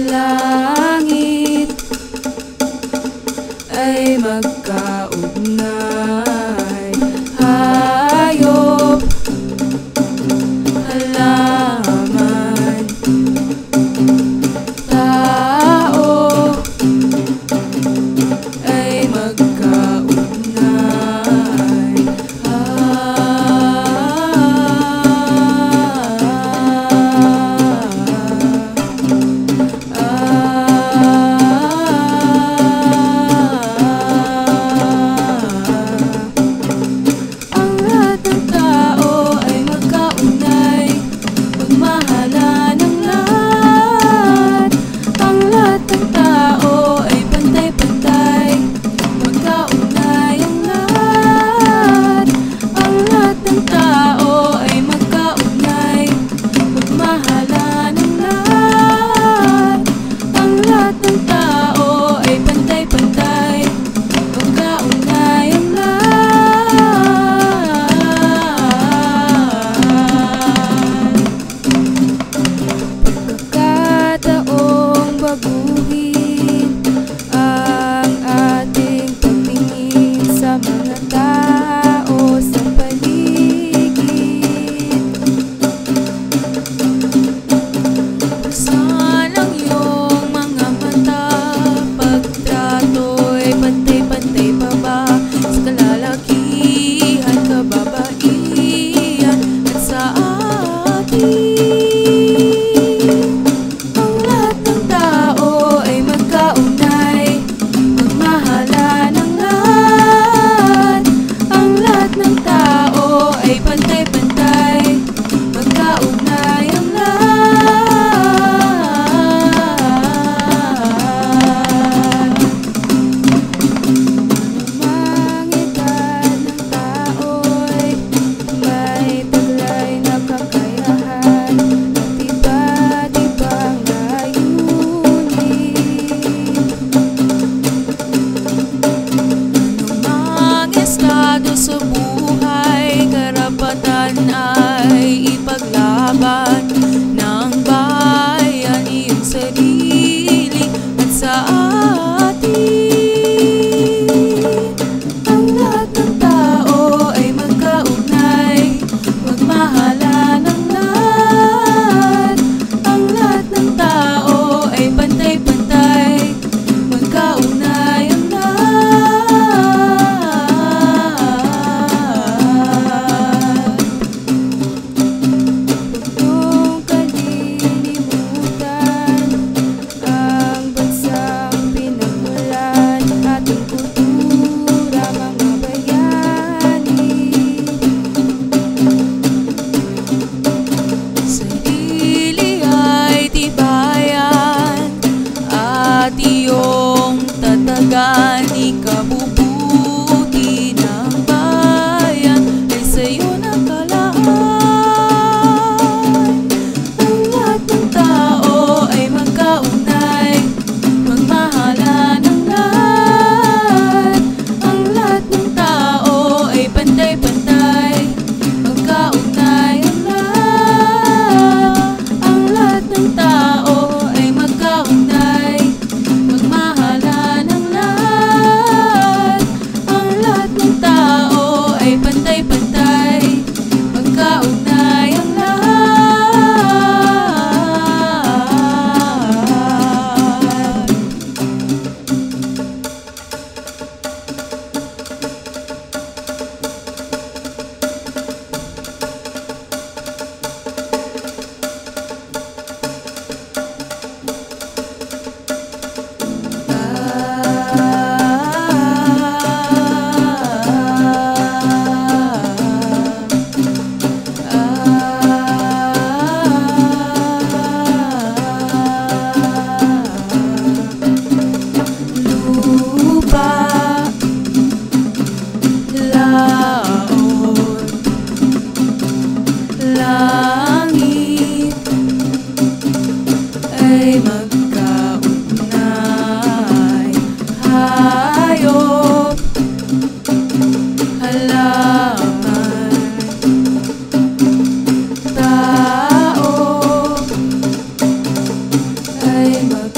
Langit ay magkaugnay, hayop, halaman, tao ay magkaugnay, baguhin ang ating pagtingin sa mga tao sa paligid. Buksan ang iyong mga mata, pagtrato'y pantay-pantay pa ba sa kalalakihan, kababaihan at sa atin. Sa buhay, karapatan ay ipaglaban ng bayan, iyong sarili at sa atin. Ang lahat ng tao ay magkaugnay, magmahalan ang lahat. Ang lahat ng tao ay pantay-pantay, magkaugnay ang lahat. ay mag